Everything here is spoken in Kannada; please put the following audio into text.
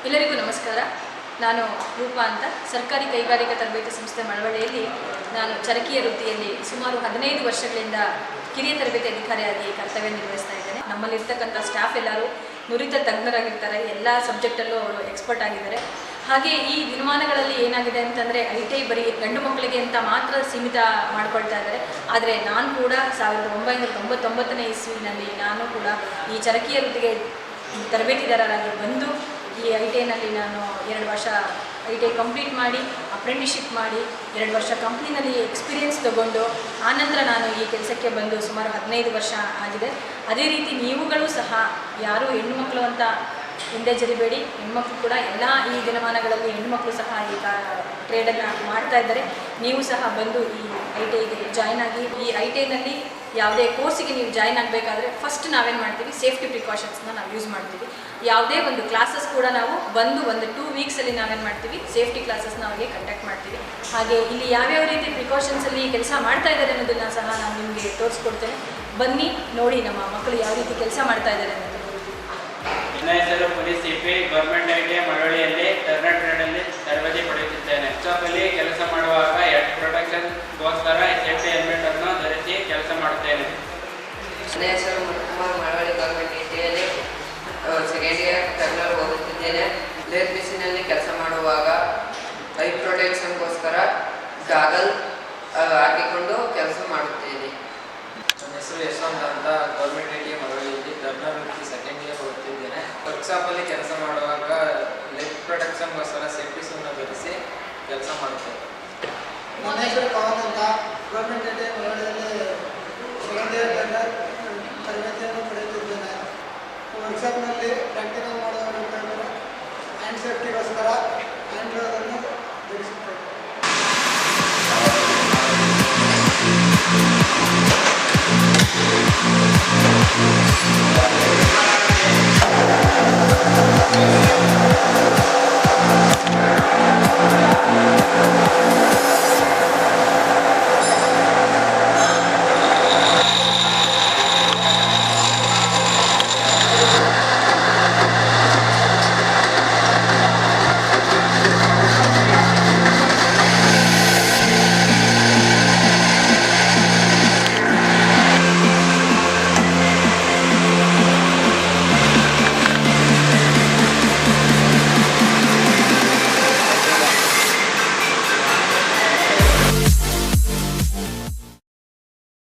ಎಲ್ಲರಿಗೂ ನಮಸ್ಕಾರ. ನಾನು ರೂಪಾ ಅಂತ ಸರ್ಕಾರಿ ಕೈಗಾರಿಕಾ ತರಬೇತಿ ಸಂಸ್ಥೆ ಮಳವಳ್ಳಿಯಲ್ಲಿ ನಾನು ಚರಕಿಯ ವೃತ್ತಿಯಲ್ಲಿ ಸುಮಾರು 15 ವರ್ಷಗಳಿಂದ ಕಿರಿಯ ತರಬೇತಿ ಅಧಿಕಾರಿಯಾಗಿ ಕರ್ತವ್ಯ ನಿರ್ವಹಿಸ್ತಾ ಇದ್ದೇನೆ. ನಮ್ಮಲ್ಲಿರ್ತಕ್ಕಂಥ ಸ್ಟಾಫ್ ಎಲ್ಲರೂ ನುರಿತ ತಜ್ಞರಾಗಿರ್ತಾರೆ. ಎಲ್ಲ ಸಬ್ಜೆಕ್ಟಲ್ಲೂ ಅವರು ಎಕ್ಸ್ಪರ್ಟ್ ಆಗಿದ್ದಾರೆ. ಹಾಗೆ ಈ ದಿನಮಾನಗಳಲ್ಲಿ ಏನಾಗಿದೆ ಅಂತಂದರೆ ITI ಬರೀ ಗಂಡು ಮಕ್ಕಳಿಗೆ ಅಂತ ಮಾತ್ರ ಸೀಮಿತ ಮಾಡ್ಕೊಳ್ತಾ ಇದ್ದಾರೆ. ಆದರೆ ನಾನು ಕೂಡ 1999ನೇ ಇಸ್ವಿನಲ್ಲಿ ನಾನು ಕೂಡ ಈ ಚರಕಿಯ ವೃತ್ತಿಗೆ ತರಬೇತಿದಾರರಾಗಿ ಬಂದು ಈ ITIನಲ್ಲಿ ನಾನು 2 ವರ್ಷ ITI ಕಂಪ್ಲೀಟ್ ಮಾಡಿ ಅಪ್ರೆಂಟಿಸ್ಶಿಪ್ ಮಾಡಿ 2 ವರ್ಷ ಕಂಪ್ನಿನಲ್ಲಿ ಎಕ್ಸ್ಪೀರಿಯೆನ್ಸ್ ತಗೊಂಡು ಆನಂತರ ನಾನು ಈ ಕೆಲಸಕ್ಕೆ ಬಂದು ಸುಮಾರು 15 ವರ್ಷ ಆಗಿದೆ. ಅದೇ ರೀತಿ ನೀವುಗಳು ಸಹ ಯಾರೂ ಹೆಣ್ಣುಮಕ್ಕಳು ಅಂತ ಹಿಂದೆ ಜರಿಬೇಡಿ. ಹೆಣ್ಮಕ್ಳು ಕೂಡ ಎಲ್ಲ ಈ ದಿನಮಾನಗಳಲ್ಲಿ ಹೆಣ್ಮಕ್ಳು ಸಹ ಈ ಟ್ರೇಡನ್ನು ಮಾಡ್ತಾ ಇದ್ದಾರೆ. ನೀವು ಸಹ ಬಂದು ಈ ITIಗೆ ಜಾಯ್ನ್ ಆಗಿ ಈ ITIನಲ್ಲಿ ಯಾವುದೇ ಕೋರ್ಸಿಗೆ ನೀವು ಜಾಯ್ನ್ ಆಗಬೇಕಾದ್ರೆ ಫಸ್ಟ್ ನಾವೇನು ಮಾಡ್ತೀವಿ, ಸೇಫ್ಟಿ ಪ್ರಿಕಾಷನ್ಸ್ನ ನಾವು ಯೂಸ್ ಮಾಡ್ತೀವಿ. ಯಾವುದೇ ಒಂದು ಕ್ಲಾಸಸ್ ಕೂಡ ನಾವು ಬಂದು ಒಂದು 2 ವೀಕ್ಸಲ್ಲಿ ನಾವೇನು ಮಾಡ್ತೀವಿ, ಸೇಫ್ಟಿ ಕ್ಲಾಸಸ್ನ ಅವರಿಗೆ ಕಂಡಕ್ಟ್ ಮಾಡ್ತೀವಿ. ಹಾಗೆ ಇಲ್ಲಿ ಯಾವ್ಯಾವ ರೀತಿ ಪ್ರಿಕಾಷನ್ಸಲ್ಲಿ ಕೆಲಸ ಮಾಡ್ತಾ ಇದ್ದಾರೆ ಅನ್ನೋದನ್ನು ಸಹ ನಾನು ನಿಮಗೆ ತೋರಿಸ್ಕೊಡ್ತೇನೆ. ಬನ್ನಿ ನೋಡಿ ನಮ್ಮ ಮಕ್ಕಳು ಯಾವ ರೀತಿ ಕೆಲಸ ಮಾಡ್ತಾ ಇದ್ದಾರೆ ಅನ್ನೋದು. ನನ್ನ ಹೆಸರು ಪುನೀತ್ CP, ಗೌರ್ಮೆಂಟ್ ITI ಮಳವಳ್ಳಿಯಲ್ಲಿ ಟರ್ನರ್ ಟ್ರೇಡಲ್ಲಿ ತರಬೇತಿ ಪಡೆಯುತ್ತಿದ್ದೇನೆ. ಸ್ಟಾಫಲ್ಲಿ ಕೆಲಸ ಮಾಡುವಾಗ ಎಡ್ ಪ್ರೊಟೆಕ್ಷನ್ಗೋಸ್ಕರ ಸೇಫ್ಟಿ ಹೆಲ್ಮೆಟ್ ಅನ್ನು ಧರಿಸಿ ಕೆಲಸ ಮಾಡುತ್ತೇನೆ. ನನ್ನ ಹೆಸರು ಮುತ್ತುಕುಮಾರ್, ಮಳವಳ್ಳಿ ಗೌರ್ಮೆಂಟ್ ITIಯಲ್ಲಿ ಸೆಕೆಂಡ್ ಇಯರ್ ಟರ್ನರ್ ಓದುತ್ತಿದ್ದೇನೆ. ಲೇತ್ ಮಿಷಿನಲ್ಲಿ ಕೆಲಸ ಮಾಡುವಾಗ ಐ ಪ್ರೊಟೆಕ್ಷನ್ಗೋಸ್ಕರ ಗಾಗಲ್ ಹಾಕಿಕೊಂಡು ಕೆಲಸ ಮಾಡುತ್ತೇನೆ. ನನ್ನ ಹೆಸರು ಯಶವಂತ್ ಅಂತ, ಗೌರ್ಮೆಂಟ್ ITI ಮಳವಳ್ಳಿಯಲ್ಲಿ ಟರ್ನರ್ ವೃತ್ತಿ ಸೆಕೆಂಡ್ ಇಯರ್ ಓದುತ್ತಿದ್ದೇನೆ. ವರ್ಕ್ಶಾಪಲ್ಲಿ ಕೆಲಸ ಮಾಡುವಾಗ ಲೆಗ್ ಪ್ರೊಟೆಕ್ಷನ್ಗೋಸ್ಕರ ಸೇಫ್ಟಿ ಶೂನ ಧರಿಸಿ ಕೆಲಸ ಮಾಡುತ್ತೇನೆ. ನನ್ನ ಹೆಸರು ಪವನ್ ಅಂತ, ಗೌರ್ಮೆಂಟ್ ITI ಮಳವಳ್ಳಿಯಲ್ಲಿ ಸೆಕೆಂಡ್ ಇಯರ್ ಟರ್ನರ್ ತರಬೇತಿಯನ್ನು ಪಡೆಯುತ್ತಿದ್ದೇನೆ. ವರ್ಕ್ಶಾಪ್ನಲ್ಲಿ ಪ್ರಾಕ್ಟಿಕಲ್ ಮಾಡುವಾಗ ಹ್ಯಾಂಡ್ ಸೇಫ್ಟಿಗೋಸ್ಕರ ಹ್ಯಾಂಡ್ ಗ್ಲೌಸನ್ನು ಧರಿಸುತ್ತೇನೆ.